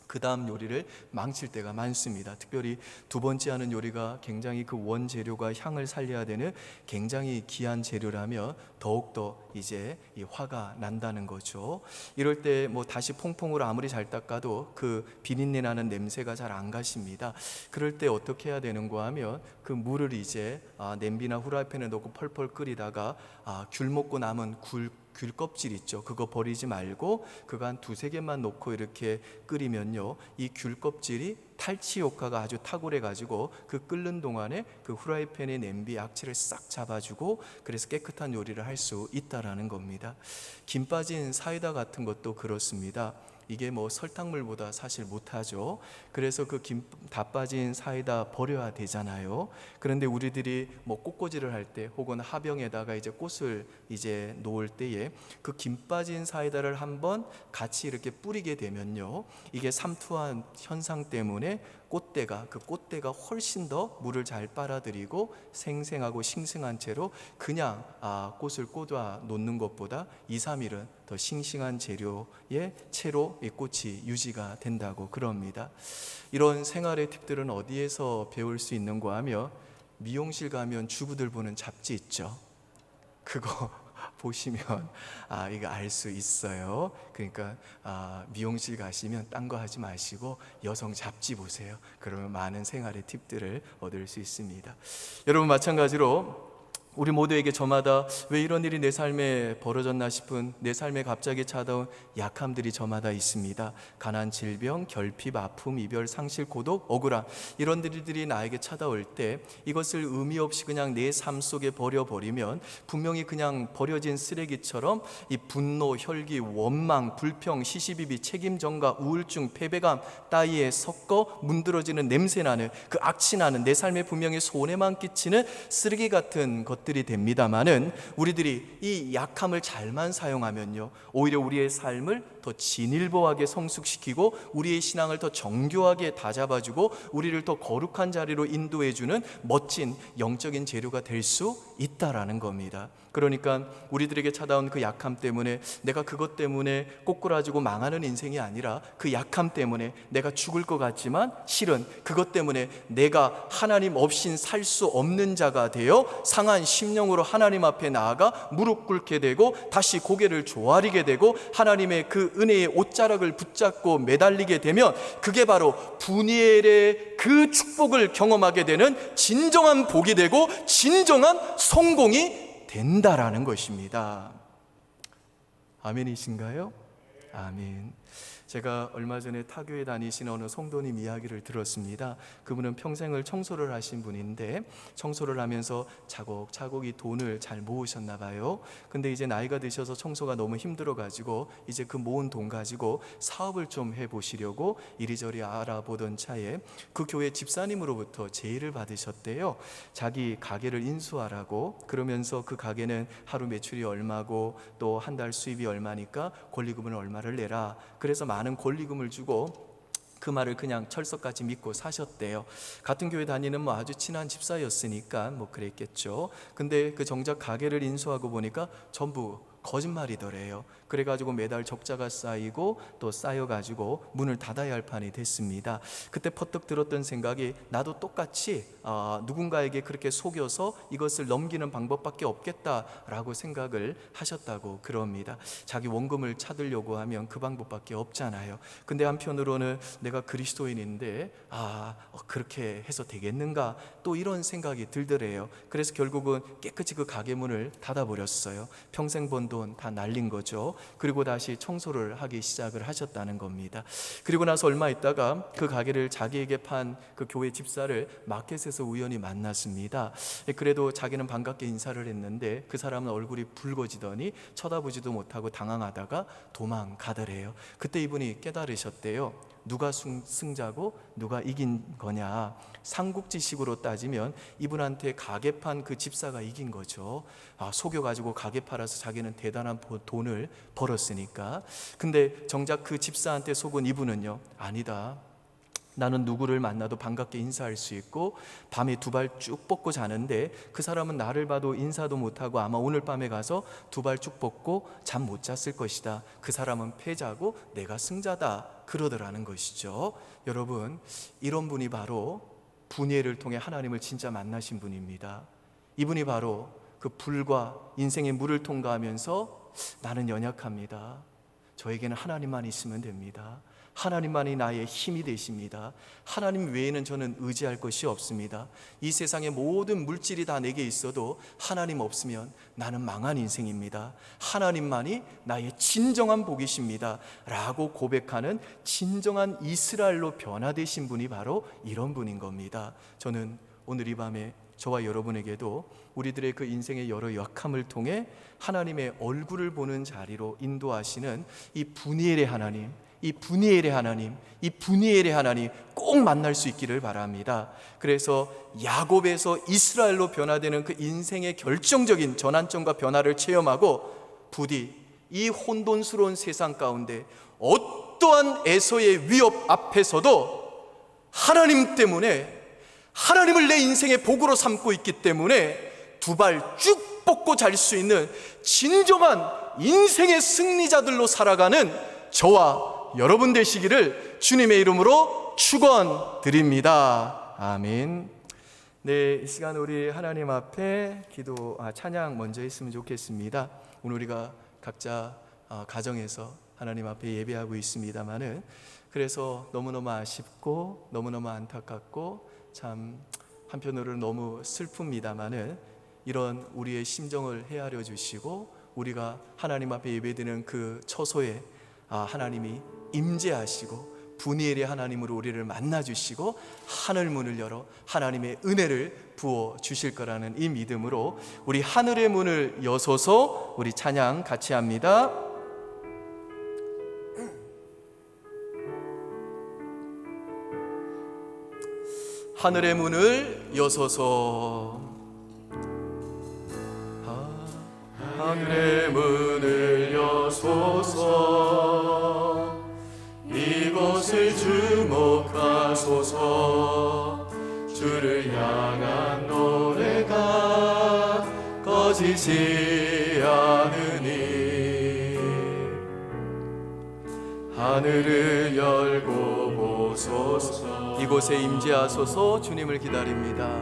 Speaker 1: 그 다음 요리를 망칠 때가 많습니다. 특별히 두 번째 하는 요리가 굉장히 그 원재료가 향을 살려야 되는 굉장히 귀한 재료라면 더욱더 이제 이 화가 난다는 거죠. 이럴 때 다시 퐁퐁으로 아무리 잘 닦아도 그 비린내 나는 냄새가 잘 안 가십니다. 그럴 때 어떻게 해야 되는가 하면, 그 물을 이제 냄비나 후라이팬에 넣고 펄펄 끓이다가 귤 먹고 남은 귤 껍질 있죠, 그거 버리지 말고 그거 한 두세 개만 넣고 이렇게 끓이면요, 이 귤 껍질이 탈취 효과가 아주 탁월해 가지고 그 끓는 동안에 그 후라이팬의 냄비 악취를 싹 잡아주고, 그래서 깨끗한 요리를 할 수 있다라는 겁니다. 김 빠진 사이다 같은 것도 그렇습니다. 이게 설탕물보다 사실 못하죠. 그래서 그 김 다 빠진 사이다 버려야 되잖아요. 그런데 우리들이 꽃꽂이를 할 때, 혹은 화병에다가 이제 꽃을 이제 놓을 때에 그 김 빠진 사이다를 한번 같이 이렇게 뿌리게 되면요, 이게 삼투한 현상 때문에 그 꽃대가 훨씬 더 물을 잘 빨아들이고 생생하고 싱싱한 채로 그냥 꽃을 꽂아 놓는 것보다 2, 3일은 더 싱싱한 재료의 채로 이 꽃이 유지가 된다고 그럽니다. 이런 생활의 팁들은 어디에서 배울 수 있는가 하며, 미용실 가면 주부들 보는 잡지 있죠, 그거 보시면 이거 알 수 있어요. 그러니까 미용실 가시면 딴 거 하지 마시고 여성 잡지 보세요. 그러면 많은 생활의 팁들을 얻을 수 있습니다. 여러분, 마찬가지로 우리 모두에게 저마다 왜 이런 일이 내 삶에 벌어졌나 싶은, 내 삶에 갑자기 찾아온 약함들이 저마다 있습니다. 가난, 질병, 결핍, 아픔, 이별, 상실, 고독, 억울함, 이런 일들이 나에게 찾아올 때 이것을 의미 없이 그냥 내 삶 속에 버려버리면 분명히 그냥 버려진 쓰레기처럼 이 분노, 혈기, 원망, 불평, 시시비비, 책임전가, 우울증, 패배감 따위에 섞어 문드러지는 냄새나는, 그 악취나는, 내 삶에 분명히 손해만 끼치는 쓰레기 같은 것들이 됩니다마는, 우리들이 이 약함을 잘만 사용하면요, 오히려 우리의 삶을 더 진일보하게 성숙시키고 우리의 신앙을 더 정교하게 다잡아주고 우리를 더 거룩한 자리로 인도해주는 멋진 영적인 재료가 될 수 있다라는 겁니다. 그러니까 우리들에게 찾아온 그 약함 때문에 내가 그것 때문에 꼬꾸라지고 망하는 인생이 아니라, 그 약함 때문에 내가 죽을 것 같지만 실은 그것 때문에 내가 하나님 없인 살 수 없는 자가 되어 상한 심령으로 하나님 앞에 나아가 무릎 꿇게 되고 다시 고개를 조아리게 되고 하나님의 그 은혜의 옷자락을 붙잡고 매달리게 되면, 그게 바로 분이엘의 그 축복을 경험하게 되는 진정한 복이 되고 진정한 성공이 된다라는 것입니다. 아멘이신가요? 아멘. 제가 얼마 전에 타교에 다니신 어느 성도님 이야기를 들었습니다. 그분은 평생을 청소를 하신 분인데 청소를 하면서 차곡차곡 이 돈을 잘 모으셨나 봐요. 근데 이제 나이가 드셔서 청소가 너무 힘들어 가지고 이제 그 모은 돈 가지고 사업을 좀 해보시려고 이리저리 알아보던 차에 그 교회 집사님으로부터 제의를 받으셨대요. 자기 가게를 인수하라고. 그러면서 그 가게는 하루 매출이 얼마고 또 한 달 수입이 얼마니까 권리금을 얼마를 내라. 그래서 많은 권리금을 주고 그 말을 그냥 철석같이 믿고 사셨대요. 같은 교회 다니는 아주 친한 집사였으니까 그랬겠죠. 근데 그 정작 가게를 인수하고 보니까 전부 거짓말이더래요. 그래가지고 매달 적자가 쌓이고 또 쌓여가지고 문을 닫아야 할 판이 됐습니다. 그때 퍼뜩 들었던 생각이, 나도 똑같이 누군가에게 그렇게 속여서 이것을 넘기는 방법밖에 없겠다라고 생각을 하셨다고 그럽니다. 자기 원금을 찾으려고 하면 그 방법밖에 없잖아요. 근데 한편으로는 내가 그리스도인인데 그렇게 해서 되겠는가, 또 이런 생각이 들더래요. 그래서 결국은 깨끗이 그 가게 문을 닫아버렸어요. 평생 번 돈 다 날린 거죠. 그리고 다시 청소를 하기 시작을 하셨다는 겁니다. 그리고 나서 얼마 있다가 그 가게를 자기에게 판 그 교회 집사를 마켓에서 우연히 만났습니다. 그래도 자기는 반갑게 인사를 했는데 그 사람은 얼굴이 붉어지더니 쳐다보지도 못하고 당황하다가 도망가더래요. 그때 이분이 깨달으셨대요. 누가 승자고 누가 이긴 거냐. 삼국지식으로 따지면 이분한테 가게 판 그 집사가 이긴 거죠. 속여가지고 가게 팔아서 자기는 대단한 돈을 벌었으니까. 근데 정작 그 집사한테 속은 이분은요, 아니다, 나는 누구를 만나도 반갑게 인사할 수 있고 밤에 두 발 쭉 뻗고 자는데 그 사람은 나를 봐도 인사도 못하고 아마 오늘 밤에 가서 두 발 쭉 뻗고 잠 못 잤을 것이다. 그 사람은 패자고 내가 승자다, 그러더라는 것이죠. 여러분, 이런 분이 바로 분이엘을 통해 하나님을 진짜 만나신 분입니다. 이분이 바로 그 불과 인생의 물을 통과하면서 나는 연약합니다, 저에게는 하나님만 있으면 됩니다, 하나님만이 나의 힘이 되십니다, 하나님 외에는 저는 의지할 것이 없습니다, 이 세상의 모든 물질이 다 내게 있어도 하나님 없으면 나는 망한 인생입니다, 하나님만이 나의 진정한 복이십니다 라고 고백하는 진정한 이스라엘로 변화되신 분이 바로 이런 분인 겁니다. 저는 오늘 이 밤에 저와 여러분에게도 우리들의 그 인생의 여러 약함을 통해 하나님의 얼굴을 보는 자리로 인도하시는 이 분이엘의 하나님, 이 분이엘의 하나님, 이 분이엘의 하나님 꼭 만날 수 있기를 바랍니다. 그래서 야곱에서 이스라엘로 변화되는 그 인생의 결정적인 전환점과 변화를 체험하고 부디 이 혼돈스러운 세상 가운데 어떠한 에서의 위협 앞에서도 하나님 때문에, 하나님을 내 인생의 복으로 삼고 있기 때문에 두 발 쭉 뻗고 잘 수 있는 진정한 인생의 승리자들로 살아가는 저와 여러분 되시기를 주님의 이름으로 축원드립니다. 아멘. 네, 이 시간 우리 하나님 앞에 찬양 먼저 했으면 좋겠습니다. 오늘 우리가 각자 가정에서 하나님 앞에 예배하고 있습니다만은, 그래서 너무너무 아쉽고 너무너무 안타깝고 참 한편으로는 너무 슬픕니다만은, 이런 우리의 심정을 헤아려 주시고 우리가 하나님 앞에 예배드리는 그 처소에 하나님이 임재하시고 분이엘의 하나님으로 우리를 만나 주시고 하늘 문을 열어 하나님의 은혜를 부어 주실 거라는 이 믿음으로 우리 하늘의 문을 여소서 우리 찬양 같이 합니다. 하늘의 문을 여소서, 하늘의 문을 여소서, 이곳을 주목하소서, 주를 향한 노래가 꺼지지 않으니 하늘을 열고 보소서. 이곳에 임재하소서. 주님을 기다립니다.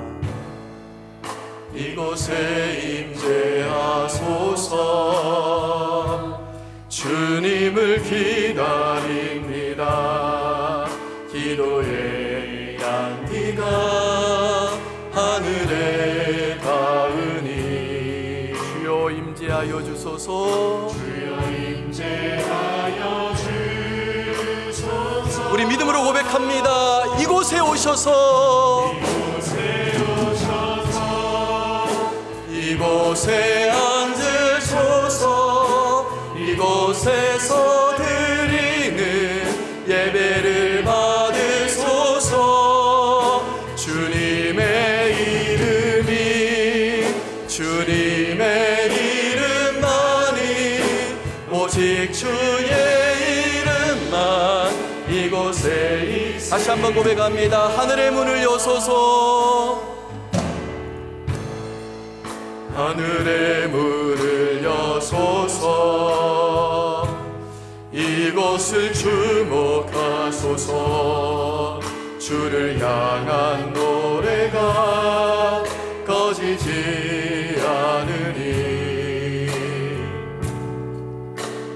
Speaker 1: 이곳에 임재하소서. 주님을 기다립니다. 기도의 향기가 하늘에 닿으니 주여 임재하여 주소서. 주여 임재하여 주소서. 우리 믿음으로 고백합니다. 이곳에 오셔서, 이곳에 앉으소서. 이곳에서 드리는 예배를 받으소서. 주님의 이름만이, 오직 주의 이름만 이곳에 다시 한번 고백합니다. 하늘의 문을 여소서, 하늘의 문을 여소서, 이곳을 주목하소서. 주를 향한 노래가 꺼지지 않으니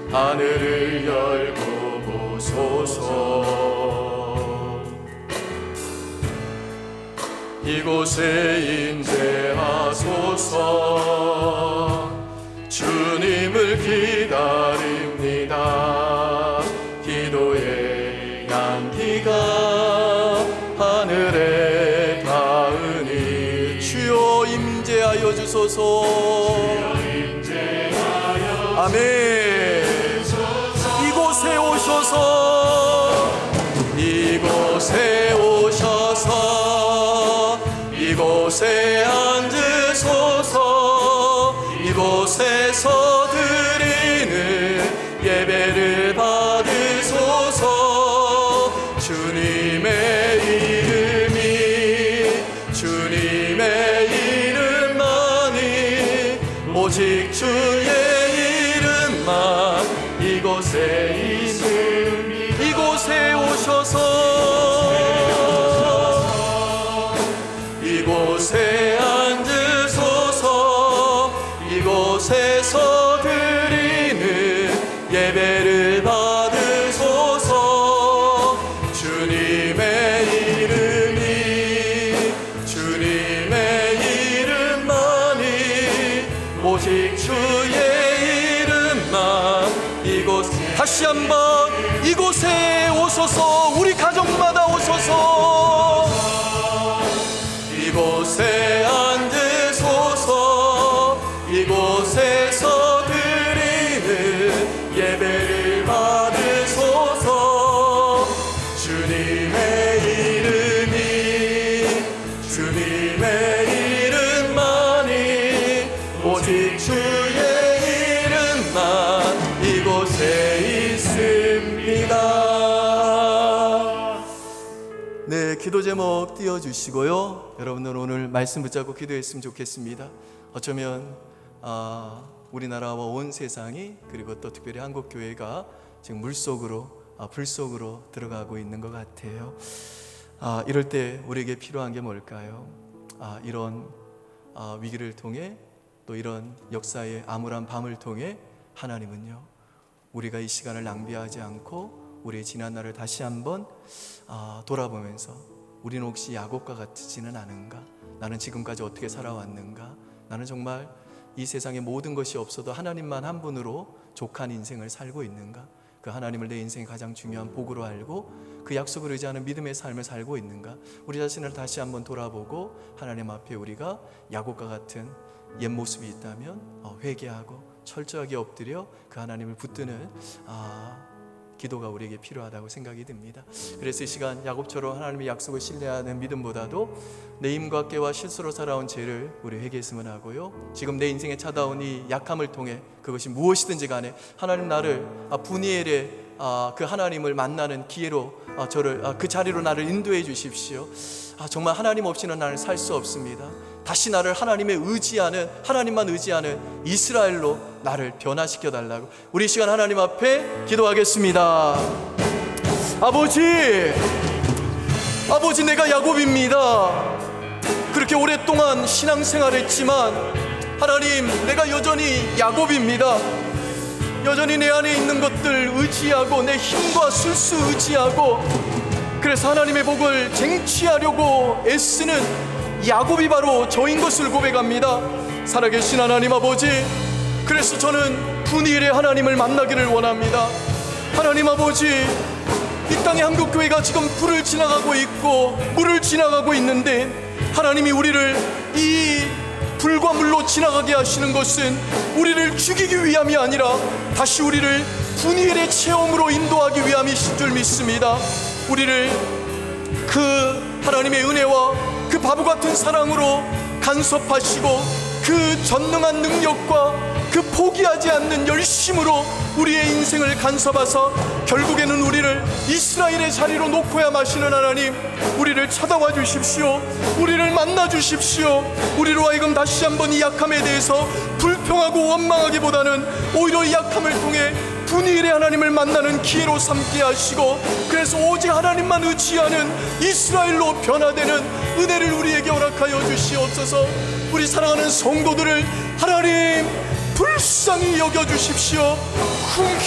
Speaker 1: 하늘을 열고 보소서. 이곳에 임재하소서. 주님을 기다립니다. 기도의 향기가 하늘에 닿으니 주여 임재하여 주소서. 아멘. 이곳에 오셔서, 이곳에 오셔서, 이곳에 앉으소서. 이곳에서 드리는 예배를 받으소서. 주님의 이름이, 주님의 이름만이, 오직 주의 이름만 이곳에 있는, 이곳에 오셔서, 이곳에 앉으소서. 이곳에서 드리는 예배를 받으소서. 주님의 이름이, 주님의 이름만이, 오직 주의 이름만 이곳. 다시 한번 이곳에 오소서. 우리 가정마다 오소서. 이곳에 앉으소서. 이곳에서 드리는 예배를 받으소서. 주님의 이름이, 주님의 이름만이, 오직 주의 이름만 이곳에 있습니다. 네, 기도 제목 띄워주시고요. 여러분들 오늘 말씀 붙잡고 기도했으면 좋겠습니다. 어쩌면 우리나라와 온 세상이, 그리고 또 특별히 한국교회가 지금 물속으로, 불 속으로 들어가고 있는 것 같아요. 이럴 때 우리에게 필요한 게 뭘까요? 이런 위기를 통해, 또 이런 역사의 암울한 밤을 통해 하나님은요, 우리가 이 시간을 낭비하지 않고 우리의 지난 날을 다시 한번 돌아보면서, 우리는 혹시 야곱과 같지는 않은가? 나는 지금까지 어떻게 살아왔는가? 나는 정말 이 세상에 모든 것이 없어도 하나님만 한 분으로 족한 인생을 살고 있는가? 그 하나님을 내 인생의 가장 중요한 복으로 알고 그 약속을 의지하는 믿음의 삶을 살고 있는가? 우리 자신을 다시 한번 돌아보고 하나님 앞에 우리가 야곱과 같은 옛 모습이 있다면 회개하고 철저하게 엎드려 그 하나님을 붙드는 기도가 우리에게 필요하다고 생각이 듭니다. 그래서 이 시간 야곱처럼 하나님의 약속을 신뢰하는 믿음보다도 내 힘과 깨와 실수로 살아온 죄를 우리 회개했으면 하고요, 지금 내 인생에 찾아온 이 약함을 통해 그것이 무엇이든지 간에 하나님 나를 분이엘의 그 하나님을 만나는 기회로 저를 그 자리로 나를 인도해 주십시오. 정말 하나님 없이는 나는 살 수 없습니다. 다시 나를 하나님의 의지하는, 하나님만 의지하는 이스라엘로 나를 변화시켜 달라고 우리 시간 하나님 앞에 기도하겠습니다. 아버지, 내가 야곱입니다. 그렇게 오랫동안 신앙생활했지만 하나님, 내가 여전히 야곱입니다. 여전히 내 안에 있는 것들 의지하고 내 힘과 술수 의지하고, 그래서 하나님의 복을 쟁취하려고 애쓰는 야곱이 바로 저인 것을 고백합니다. 살아계신 하나님 아버지, 그래서 저는 분이엘의 하나님을 만나기를 원합니다. 하나님 아버지, 이 땅의 한국교회가 지금 불을 지나가고 있고 물을 지나가고 있는데, 하나님이 우리를 이 불과 물로 지나가게 하시는 것은 우리를 죽이기 위함이 아니라 다시 우리를 분이엘의 체험으로 인도하기 위함이신 줄 믿습니다. 우리를 그 하나님의 은혜와 그 바보 같은 사랑으로 간섭하시고 그 전능한 능력과 그 포기하지 않는 열심으로 우리의 인생을 간섭하사 결국에는 우리를 이스라엘의 자리로 놓고야 마시는 하나님, 우리를 찾아와 주십시오. 우리를 만나 주십시오. 우리로 하여금 다시 한번 이 약함에 대해서 불평하고 원망하기보다는 오히려 이 약함을 통해 분이엘의 하나님을 만나는 기회로 삼게 하시고, 그래서 오직 하나님만 의지하는 이스라엘로 변화되는 은혜를 우리에게 허락하여 주시옵소서. 우리 사랑하는 성도들을 하나님 불쌍히 여겨주십시오.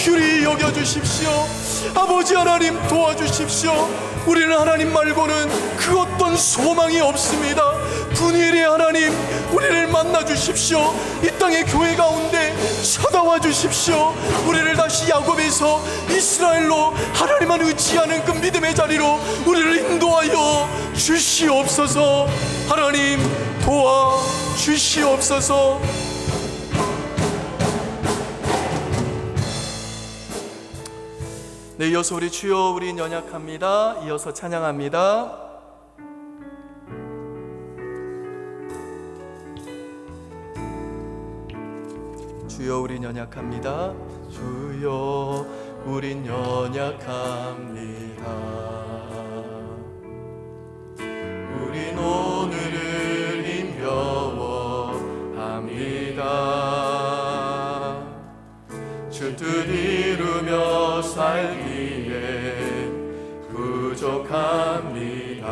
Speaker 1: 긍휼히 여겨주십시오. 아버지 하나님 도와주십시오. 우리는 하나님 말고는 그 어떤 소망이 없습니다. 분이엘의 하나님, 우리를 만나 주십시오. 이 땅의 교회 가운데 찾아와 주십시오. 우리를 다시 야곱에서 이스라엘로 하나님만 의지하는 그 믿음의 자리로 우리를 인도하여 주시옵소서. 하나님 도와 주시옵소서. 네, 이어서 우리 주여 우린 연약합니다. 이어서 찬양합니다. 주여 우린 연약합니다. 주여 우린 연약합니다. 우린 오늘을 힘겨워합니다. 주 뜻 이루며 살기에 부족합니다.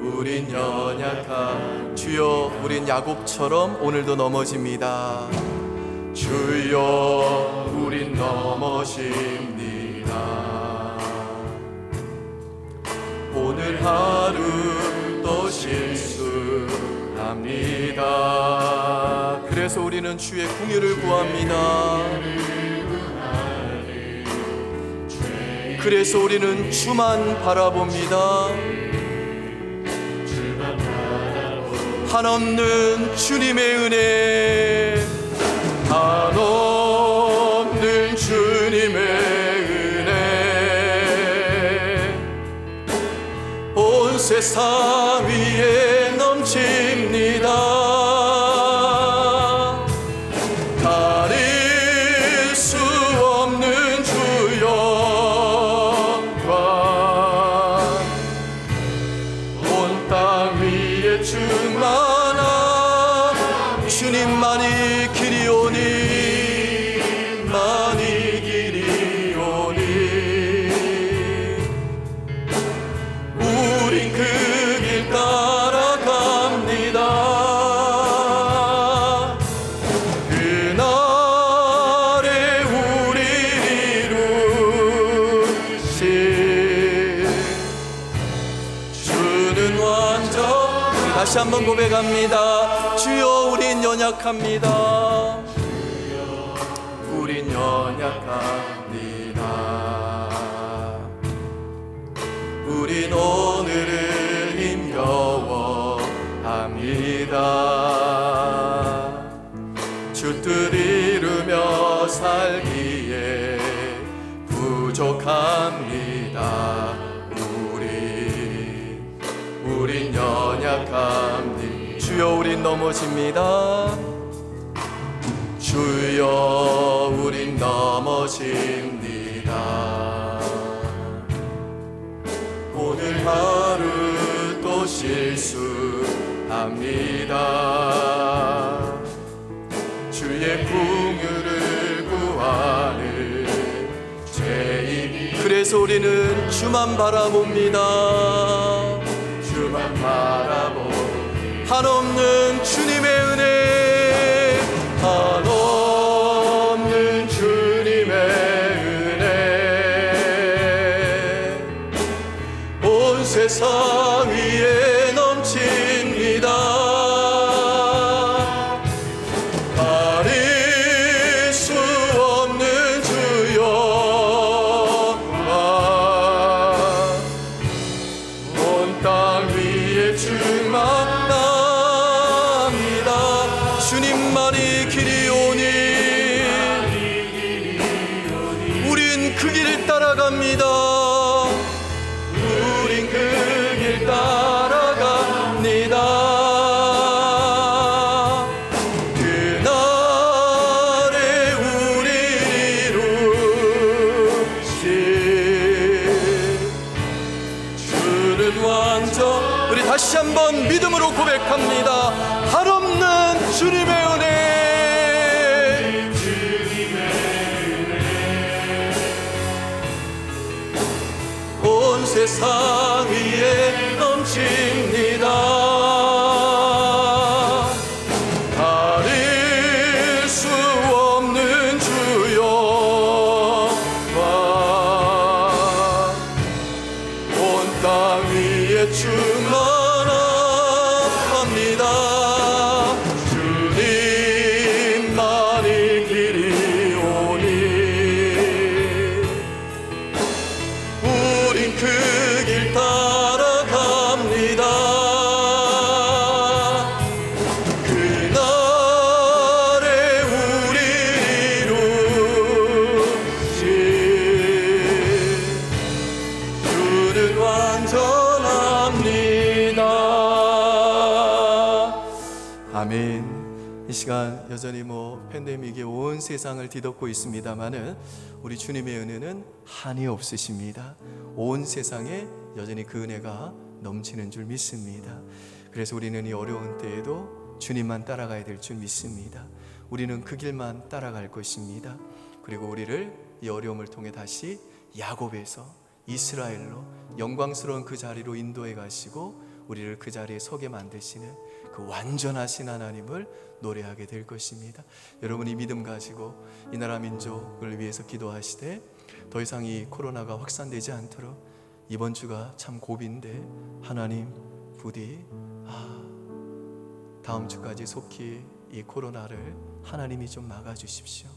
Speaker 1: 우린 연약한 주여, 우린 야곱처럼 오늘도 넘어집니다. 주여 우린 넘어집니다. 오늘 하루 또 실수합니다. 그래서 우리는 주의 긍휼을 구합니다. 그래서 우리는 주만 바라봅니다. 한없는 주님의 은혜, 한없는 주님의 은혜, 온 세상 위에 넘칩니다. 가릴 수 없는 주 영광, 온 땅 위에 충만한 주님만이 길이오니, 만이 길이오니. 우린 그 길 따라갑니다. 그날에 우리 이루신 주는 완전. 다시 한번 고백합니다. 주여 우린 연약합니다. 우린 연약합니다. 우린 오늘을 힘겨워합니다. 주 뜻 이루며 살기에 부족합니다. 우린 연약합니다. 주여 우린 넘어집니다. 주여 우린 넘어집니다. 오늘 하루 또 실수합니다. 주의 긍휼을 구하는 죄인. 그래서 우리는 주만 바라봅니다. 주만 바라봅니다. 한없는 주님의 은혜, 한없는 주님의 은혜, 온 세상 위에 넘칩니다. 가릴 수 없는 주 영광, 온 땅 위에 충만합니다. 주님만이 길이오니, 우린 그 길 따라갑니다. 우린 그 길 따라갑니다. 다시 한번 믿음으로 고백합니다. 한없는 주님의 은혜, 온 세상 위에 넘칩니다. 아멘. 이 시간 여전히 팬데믹이 온 세상을 뒤덮고 있습니다만은 우리 주님의 은혜는 한이 없으십니다. 온 세상에 여전히 그 은혜가 넘치는 줄 믿습니다. 그래서 우리는 이 어려운 때에도 주님만 따라가야 될 줄 믿습니다. 우리는 그 길만 따라갈 것입니다. 그리고 우리를 이 어려움을 통해 다시 야곱에서 이스라엘로 영광스러운 그 자리로 인도해 가시고 우리를 그 자리에 서게 만드시는 그 완전하신 하나님을 노래하게 될 것입니다. 여러분이 믿음 가지고 이 나라 민족을 위해서 기도하시되 더 이상 이 코로나가 확산되지 않도록 이번 주가 참 고비인데 하나님 부디 다음 주까지 속히 이 코로나를 하나님이 좀 막아주십시오.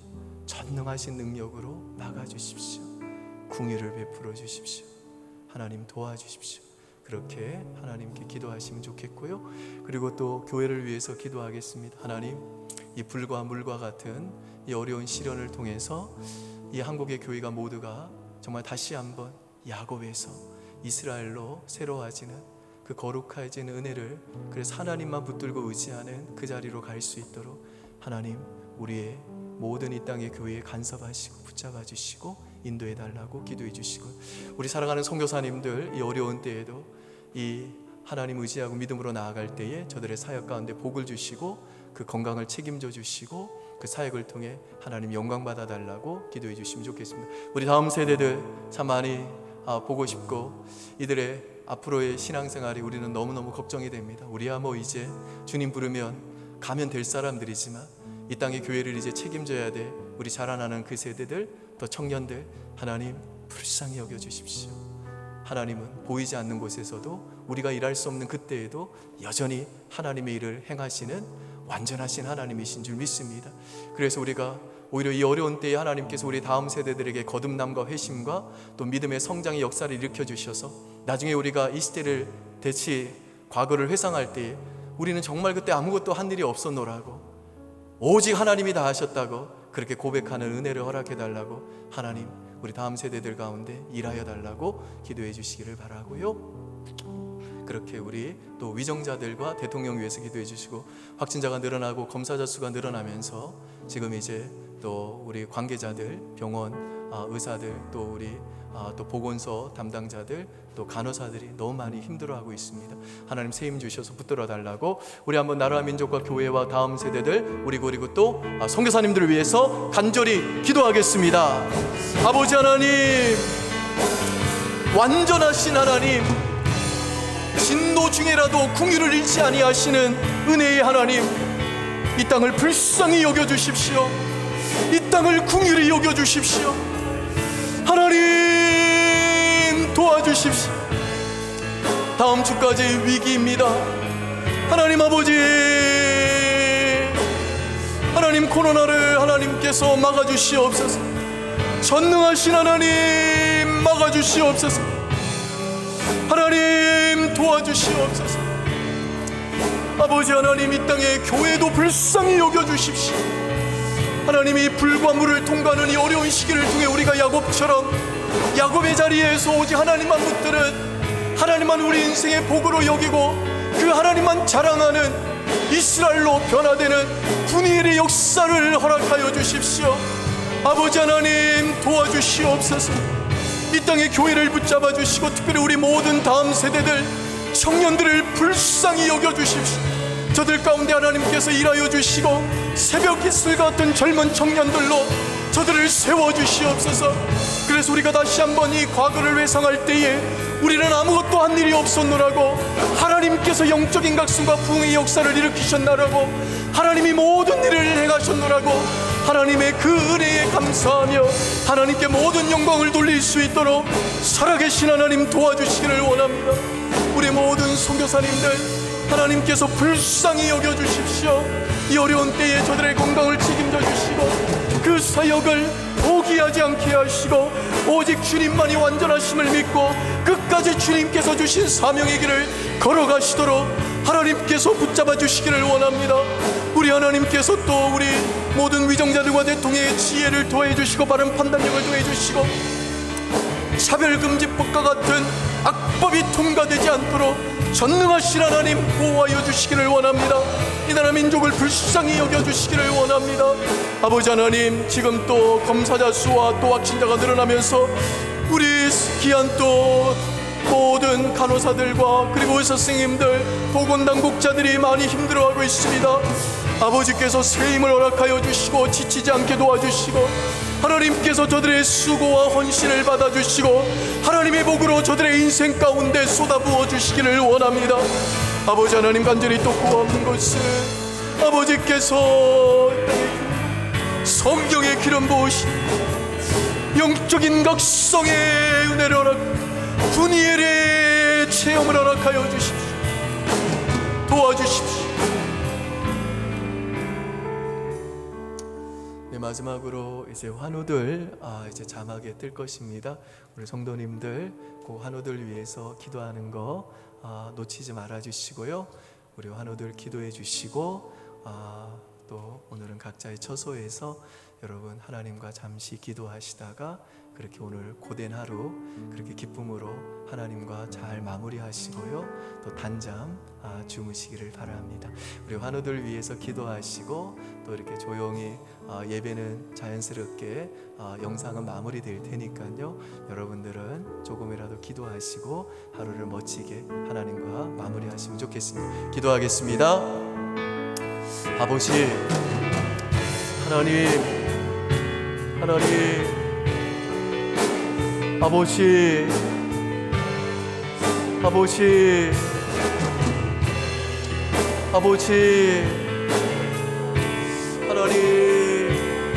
Speaker 1: 전능하신 능력으로 막아주십시오. 궁유를 베풀어 주십시오. 하나님 도와주십시오. 그렇게 하나님께 기도하시면 좋겠고요. 그리고 또 교회를 위해서 기도하겠습니다. 하나님, 이 불과 물과 같은 이 어려운 시련을 통해서 이 한국의 교회가 모두가 정말 다시 한번 야곱에서 이스라엘로 새로워지는 그 거룩해지는 은혜를, 그래서 하나님만 붙들고 의지하는 그 자리로 갈 수 있도록 하나님 우리의 모든 이 땅의 교회에 간섭하시고 붙잡아 주시고 인도해 달라고 기도해 주시고, 우리 사랑하는 선교사님들 이 어려운 때에도 이 하나님 의지하고 믿음으로 나아갈 때에 저들의 사역 가운데 복을 주시고 그 건강을 책임져 주시고 그 사역을 통해 하나님 영광 받아 달라고 기도해 주시면 좋겠습니다. 우리 다음 세대들 참 많이 보고 싶고 이들의 앞으로의 신앙생활이 우리는 너무너무 걱정이 됩니다. 우리야 이제 주님 부르면 가면 될 사람들이지만 이 땅의 교회를 이제 책임져야 돼. 우리 자라나는 그 세대들, 또 청년들, 하나님 불쌍히 여겨주십시오. 하나님은 보이지 않는 곳에서도 우리가 일할 수 없는 그때에도 여전히 하나님의 일을 행하시는 완전하신 하나님이신 줄 믿습니다. 그래서 우리가 오히려 이 어려운 때에 하나님께서 우리 다음 세대들에게 거듭남과 회심과 또 믿음의 성장의 역사를 일으켜 주셔서 나중에 우리가 이 시대를 과거를 회상할 때에 우리는 정말 그때 아무것도 한 일이 없었노라고, 오직 하나님이 다 하셨다고 그렇게 고백하는 은혜를 허락해 달라고 하나님 우리 다음 세대들 가운데 일하여 달라고 기도해 주시기를 바라고요. 그렇게 우리 또 위정자들과 대통령 위해서 기도해 주시고, 확진자가 늘어나고 검사자 수가 늘어나면서 지금 이제 또 우리 관계자들, 병원 의사들, 또 우리 또 보건소 담당자들, 또 간호사들이 너무 많이 힘들어하고 있습니다. 하나님 새 힘 주셔서 붙들어 달라고 우리 한번 나라와 민족과 교회와 다음 세대들, 그리고 또 선교사님들을 위해서 간절히 기도하겠습니다. 아버지 하나님, 완전하신 하나님, 진노 중에라도 궁유를 잃지 아니하시는 은혜의 하나님, 이 땅을 불쌍히 여겨주십시오. 이 땅을 궁유히 여겨주십시오. 하나님 도와주십시오. 다음 주까지 위기입니다. 하나님 아버지, 하나님 코로나를 하나님께서 막아주시옵소서. 전능하신 하나님 막아주시옵소서. 하나님 도와주시옵소서. 아버지 하나님, 이 땅의 교회도 불쌍히 여겨주십시오. 하나님이 불과 물을 통과하는 이 어려운 시기를 통해 우리가 야곱처럼 야곱의 자리에서 오직 하나님만 붙드는, 하나님만 우리 인생의 복으로 여기고 그 하나님만 자랑하는 이스라엘로 변화되는 분이엘의 역사를 허락하여 주십시오. 아버지 하나님 도와주시옵소서. 이 땅의 교회를 붙잡아 주시고 특별히 우리 모든 다음 세대들, 청년들을 불쌍히 여겨주십시오. 저들 가운데 하나님께서 일하여 주시고 새벽 이슬 같은 젊은 청년들로 저들을 세워주시옵소서. 그래서 우리가 다시 한번 이 과거를 회상할 때에 우리는 아무것도 한 일이 없었노라고, 하나님께서 영적인 각성과 부흥의 역사를 일으키셨나라고, 하나님이 모든 일을 행하셨노라고, 하나님의 그 은혜에 감사하며 하나님께 모든 영광을 돌릴 수 있도록 살아계신 하나님 도와주시기를 원합니다. 우리 모든 선교사님들 하나님께서 불쌍히 여겨주십시오. 이 어려운 때에 저들의 건강을 책임져 주시고 그 사역을 포기하지 않게 하시고 오직 주님만이 완전하심을 믿고 끝까지 주님께서 주신 사명의 길을 걸어가시도록 하나님께서 붙잡아 주시기를 원합니다. 우리 하나님께서 또 우리 모든 위정자들과 대통령의 지혜를 도해 주시고 바른 판단력을 도해 주시고 차별금지법과 같은 악법이 통과되지 않도록 전능하신 하나님 보호하여 주시기를 원합니다. 이 나라 민족을 불쌍히 여겨주시기를 원합니다. 아버지 하나님, 지금 또 검사자 수와 또 확진자가 늘어나면서 우리 귀한 또 모든 간호사들과 그리고 의사 선생님들, 보건당국자들이 많이 힘들어하고 있습니다. 아버지께서 새 힘을 허락하여 주시고 지치지 않게 도와주시고 하나님께서 저들의 수고와 헌신을 받아주시고 하나님의 복으로 저들의 인생 가운데 쏟아부어 주시기를 원합니다. 아버지 하나님, 간절히 또 구하는 것은 아버지께서 성경의 기름 부으신 영적인 각성의 은혜를 허락, 분이엘의 체험을 허락하여 주십시오. 도와주십시오. 네, 마지막으로 이제 환우들 이제 자막에 뜰 것입니다. 우리 성도님들 그 환우들 위해서 기도하는 거 놓치지 말아 주시고요. 우리 환우들 기도해 주시고 또 오늘은 각자의 처소에서 여러분 하나님과 잠시 기도하시다가 그렇게 오늘 고된 하루 그렇게 기쁨으로 하나님과 잘 마무리하시고요. 또 단잠 주무시기를 바랍니다. 우리 환우들 위해서 기도하시고 또 이렇게 조용히 예배는 자연스럽게 영상은 마무리될 테니까요. 여러분들은 조금이라도 기도하시고 하루를 멋지게 하나님과 마무리하시면 좋겠습니다. 기도하겠습니다. 아버지 하나님, 아버지 하나님,